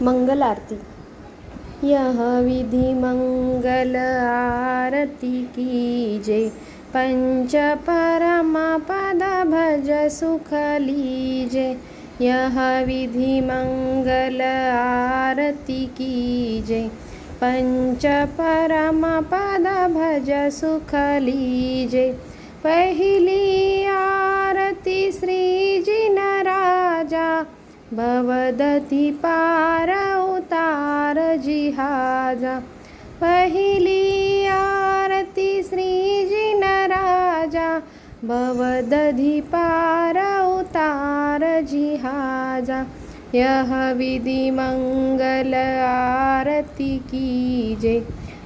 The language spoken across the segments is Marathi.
मंगल आरती। यह विधि मंगल आरती कीजे, पंच परम पद भज सुख लीजे। यह विधि मंगल आरती कीजे, पंच परम पद भज सुख लीजे। पहली आरती श्री जिन राजा, भवदधि पार उतार जिहाजा। पहली आरती श्री जिन राजा, भवदधि पार उतार जिहाजा। यह विधि मंगल आरती कीजे,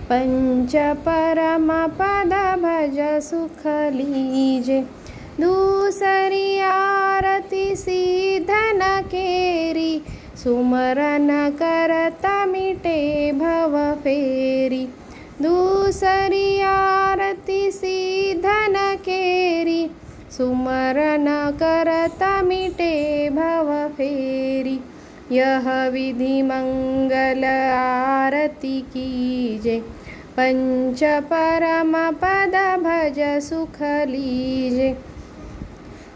पंच परम पद भज सुख लीजे। दूसरी आरती सीधन केरी, सुमरन करत मिटे भव फेरी। दूसरी आरती सीधन केरी, सुमरन करत मिटे भव फेरी। यह विधि मंगल आरती कीजे, पंच परम पद भज सुख लीजे।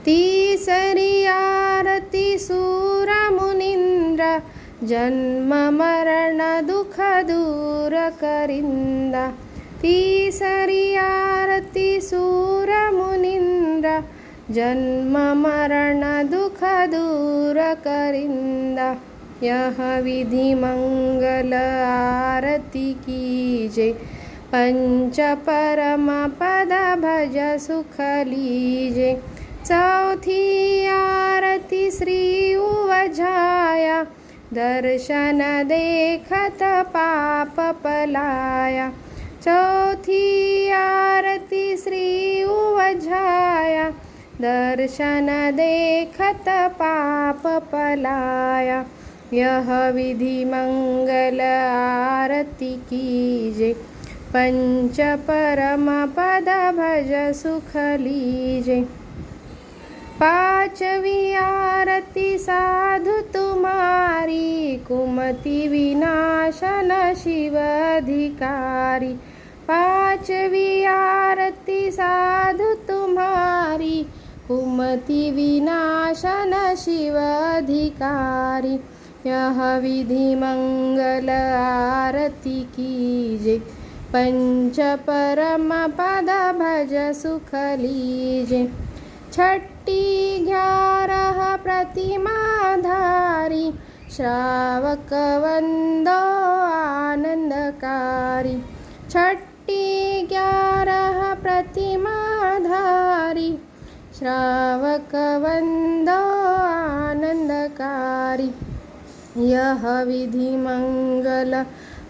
तीसरी आरती सूर मुनिंद्र, जन्म मरण दुख दूर करिंदा। तीसरी आरती सूर मुनिंद्र, जन्म मरण दुख दूर करिंदा। यह विधि मंगल आरती कीजे, पंच परम पद भज सुख लीजे। चौथी आरती श्री उवझाया, दर्शन देखत पाप पलाया। चौथी आरती श्री उवझाया, दर्शन देखत पाप पलाया। यह विधि मंगल आरती कीजे, पंच परम पद भज सुख लीजे। पांचवी आरती साधु तुम्हारी, कुमति विनाशन शिव अधिकारी। पांचवी आरती साधु तुम्हारी, कुमति विनाशन शिव अधिकारी। यह विधि मंगल आरती कीजे, पंच परम पद भज सुख लीजे। छठी 11 प्रतिमा धारी, श्रावक वंदो आनंदकारी। छठी 11 प्रतिमा धारी, श्रावक वंदो आनंदकारी। यह विधि मंगल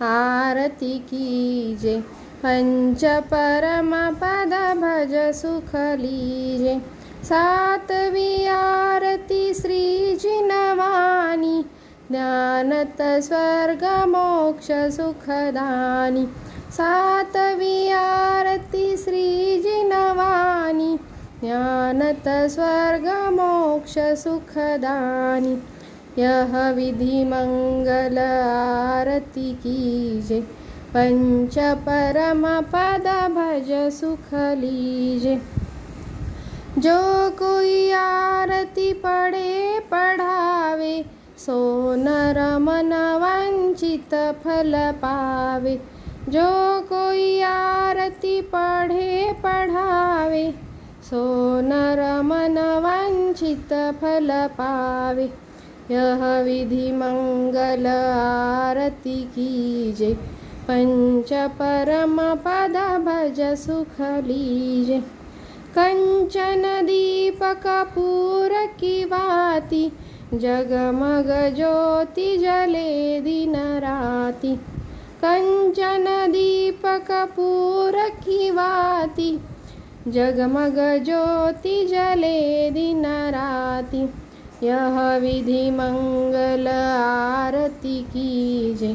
आरती कीजे, पंच परम पद भज सुख लीजे। सातवीं आरती श्री जिनवानी, ज्ञानत स्वर्ग मोक्ष सुखदानी। सातवीं आरती श्री जिनवानी, ज्ञानत स्वर्ग मोक्ष सुखदानी। यह विधि मंगल आरती कीजे, पंच परम पद भज सुख लीजे। जो कोई आरती पढ़े पढ़ावे, सो नर मन वांछित फल पावे। जो कोई आरती पढ़े पढ़ावे, सो नर मन वांछित फल पावे। यह विधि मंगल आरती कीजे, पंच परम पद भज सुख लीजे। कंचन दीपक पूर की बाती, जगमग ज्योति जले दिन राती। कंचन दीपक पूर की बाती, जगमग ज्योति जले दिन राती। यह विधि मंगल आरती कीजे,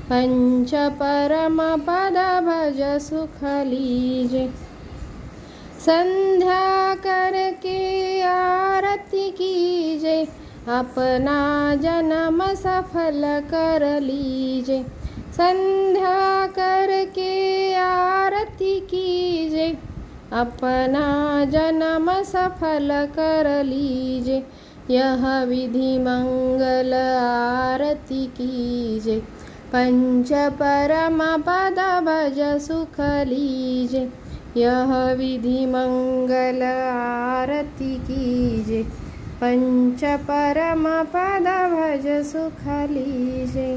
पंच परम पद भज सुख लीजे। संध्या करके आरती कीजे, अपना जन्म सफल कर लीजे। संध्या करके आरती कीजे, अपना जन्म सफल कर लीजे। यह विधि मंगल आरती कीजे, पंच परम पद भज सुख लीजे। यह विधि मंगल आरती कीजे, पंच परम पद भज सुख लीजे।